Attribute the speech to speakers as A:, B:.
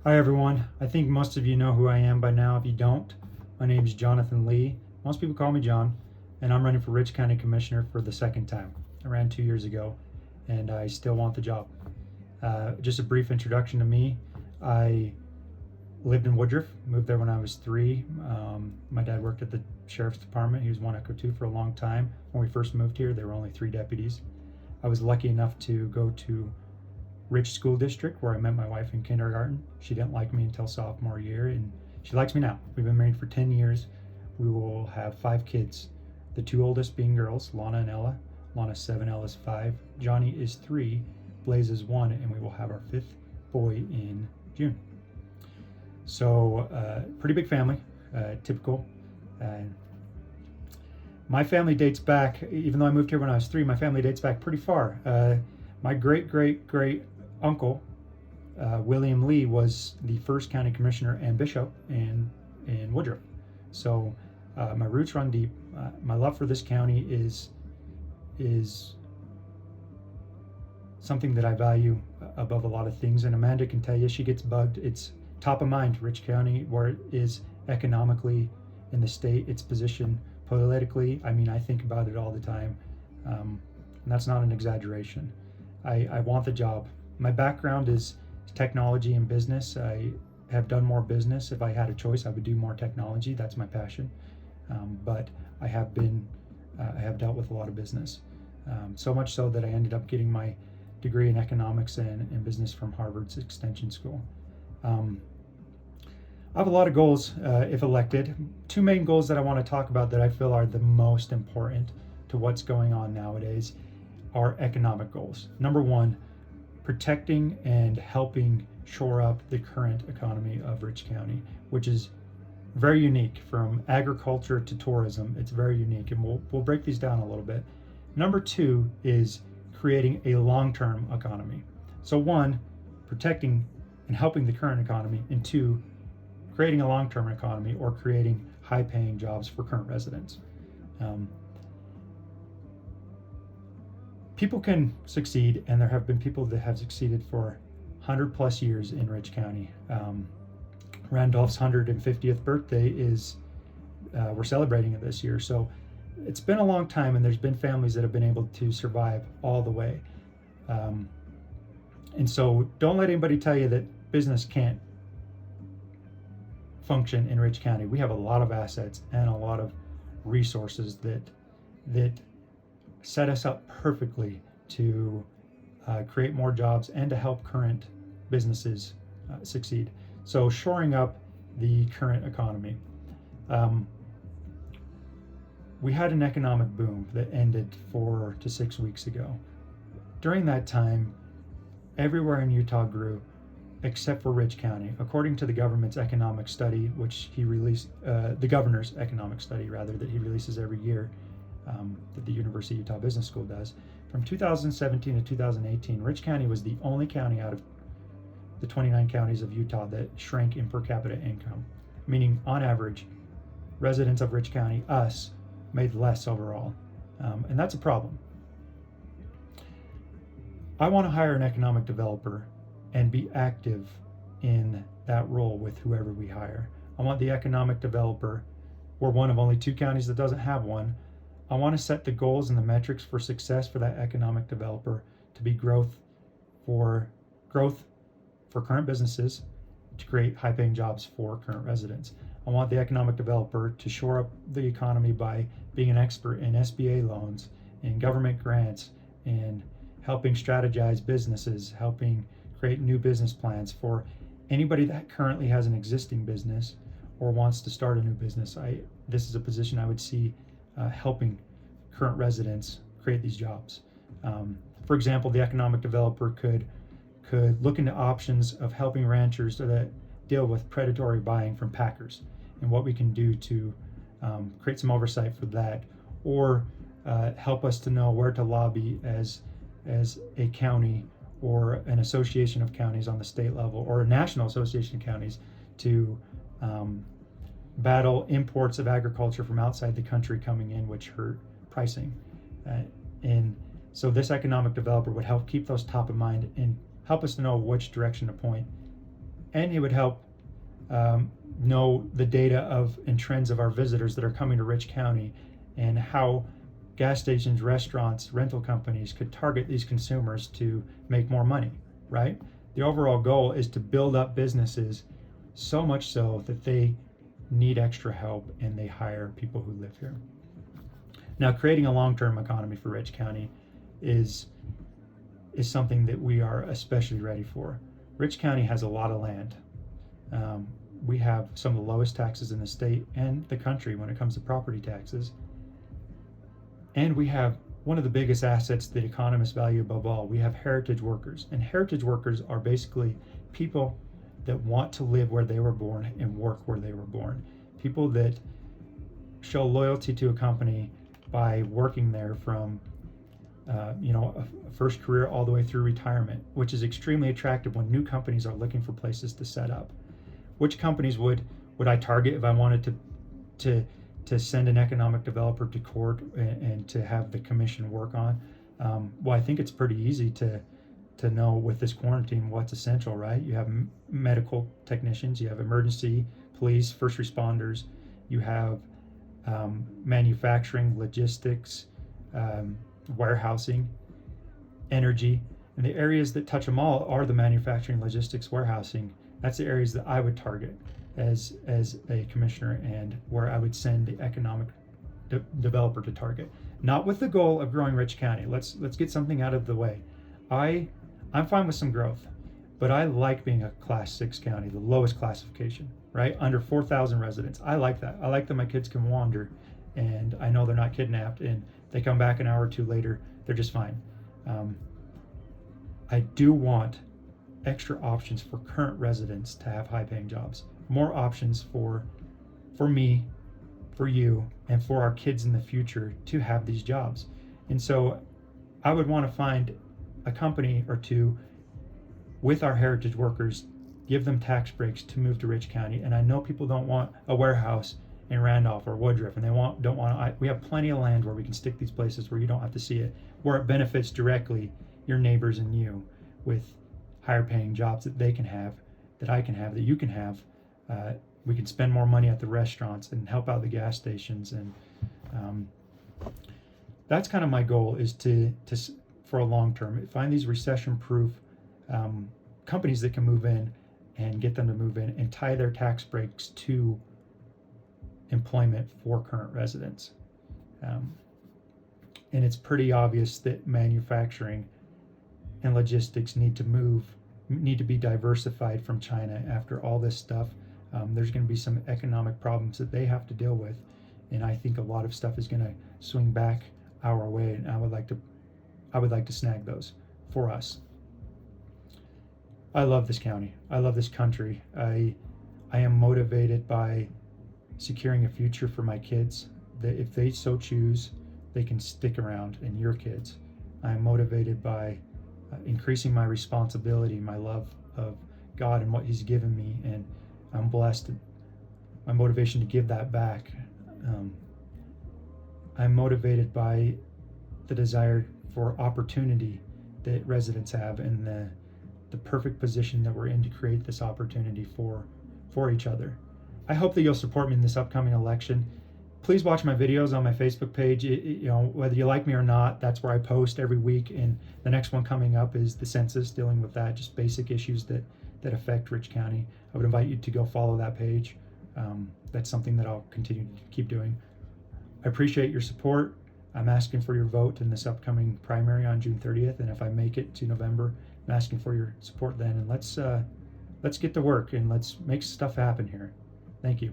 A: Hi everyone. I think most of you know who I am by now. If you don't, my name is Jonathan Lee. Most people call me John, and I'm running for Rich County Commissioner for the second time. I ran 2 years ago, and I still want the job. Just a brief introduction to me. I lived in Woodruff, moved there when I was 3. My dad worked at the Sheriff's Department. He was one Echo 2 for a long time. When we first moved here, there were only 3 deputies. I was lucky enough to go to Rich School District where I met my wife in kindergarten. She didn't like me until sophomore year, and she likes me now. We've been married for 10 years. We will have 5 kids, the 2 oldest being girls, Lana and Ella. Lana's 7, Ella's 5. Johnny is 3, Blaze is 1, and we will have our 5th boy in June. So, pretty big family, typical. Uh, my family dates back, even though I moved here when I was 3, my family dates back pretty far. My great great great uncle, William Lee, was the first county commissioner and bishop in Woodruff. So my roots run deep. My love for this county is something that I value above a lot of things. And Amanda can tell you, she gets bugged. It's top of mind to Rich County, where it is economically in the state, its position politically. I mean, I think about it all the time, and that's not an exaggeration. I want the job. My background is technology and business. I have done more business. If I had a choice, I would do more technology. That's my passion. But I have dealt with a lot of business. So much so that I ended up getting my degree in economics and business from Harvard's Extension School. I have a lot of goals if elected. 2 main goals that I want to talk about that I feel are the most important to what's going on nowadays are economic goals. Number 1, protecting and helping shore up the current economy of Rich County, which is very unique. From agriculture to tourism, it's very unique, and we'll break these down a little bit. Number 2 is creating a long-term economy. So 1, protecting and helping the current economy, and 2, creating a long-term economy or creating high-paying jobs for current residents. People can succeed, and there have been people that have succeeded for 100 plus years in Rich County. Randolph's 150th birthday is, we're celebrating it this year. So it's been a long time, and there's been families that have been able to survive all the way. And so don't let anybody tell you that business can't function in Rich County. We have a lot of assets and a lot of resources that set us up perfectly to create more jobs and to help current businesses succeed. So shoring up the current economy. We had an economic boom that ended 4 to 6 weeks ago. During that time, everywhere in Utah grew except for Rich County. According to the government's economic study, which he released, the governor's economic study rather, that he releases every year, that the University of Utah Business School does. From 2017 to 2018, Rich County was the only county out of the 29 counties of Utah that shrank in per capita income, meaning on average, residents of Rich County, us, made less overall. And that's a problem. I want to hire an economic developer and be active in that role with whoever we hire. I want the economic developer, we're one of only 2 counties that doesn't have one. I want to set the goals and the metrics for success for that economic developer to be growth for current businesses, to create high-paying jobs for current residents. I want the economic developer to shore up the economy by being an expert in SBA loans, in government grants, and helping strategize businesses, helping create new business plans for anybody that currently has an existing business or wants to start a new business. This is a position I would see helping current residents create these jobs. For example, the economic developer could look into options of helping ranchers that deal with predatory buying from packers, and what we can do to create some oversight for that, or help us to know where to lobby as a county or an association of counties on the state level, or a national association of counties, to battle imports of agriculture from outside the country coming in, which hurt pricing. And so this economic developer would help keep those top of mind and help us to know which direction to point and it would help know the data of and trends of our visitors that are coming to Rich County, and how gas stations, restaurants, rental companies could target these consumers to make more money, right? The overall goal is to build up businesses so much so that they need extra help and they hire people who live here. Now, creating a long-term economy for Rich County is something that we are especially ready for. Rich County has a lot of land. We have some of the lowest taxes in the state and the country when it comes to property taxes. And we have one of the biggest assets that economists value above all. We have heritage workers. And heritage workers are basically people that want to live where they were born and work where they were born. People that show loyalty to a company by working there from a first career all the way through retirement, which is extremely attractive when new companies are looking for places to set up. Which companies would I target if I wanted to send an economic developer to court and to have the commission work on? Well, I think it's pretty easy to know with this quarantine what's essential, right? You have medical technicians, you have emergency, police, first responders, you have manufacturing, logistics, warehousing, energy, and the areas that touch them all are the manufacturing, logistics, warehousing. That's the areas that I would target as a commissioner, and where I would send the economic developer to target. Not with the goal of growing Rich County. Let's get something out of the way. I'm fine with some growth, but I like being a Class 6 county, the lowest classification, right? Under 4,000 residents. I like that. I like that my kids can wander, and I know they're not kidnapped, and they come back an hour or two later, they're just fine. I do want extra options for current residents to have high-paying jobs, more options for me, for you, and for our kids in the future to have these jobs. And so I would want to find a company or two with our heritage workers, give them tax breaks to move to Rich County. And I know people don't want a warehouse in Randolph or Woodruff, and we have plenty of land where we can stick these places where you don't have to see it, where it benefits directly your neighbors and you with higher paying jobs that they can have, that I can have, that you can have. We can spend more money at the restaurants and help out the gas stations, and that's kind of my goal, is to for a long term find these recession-proof companies that can move in and get them to move in and tie their tax breaks to employment for current residents. And it's pretty obvious that manufacturing and logistics need to be diversified from China after all this stuff. There's going to be some economic problems that they have to deal with, and I think a lot of stuff is going to swing back our way, and I would like to snag those for us. I love this county. I love this country. I am motivated by securing a future for my kids, that if they so choose, they can stick around, and your kids. I am motivated by increasing my responsibility, my love of God and what He's given me, and I'm blessed. My motivation to give that back. I'm motivated by the desire for opportunity that residents have, and the perfect position that we're in to create this opportunity for each other. I hope that you'll support me in this upcoming election. Please watch my videos on my Facebook page. Whether you like me or not, that's where I post every week. And the next one coming up is the census, dealing with that, just basic issues that affect Rich County. I would invite you to go follow that page. That's something that I'll continue to keep doing. I appreciate your support. I'm asking for your vote in this upcoming primary on June 30th. And if I make it to November, I'm asking for your support then. And let's get to work, and let's make stuff happen here. Thank you.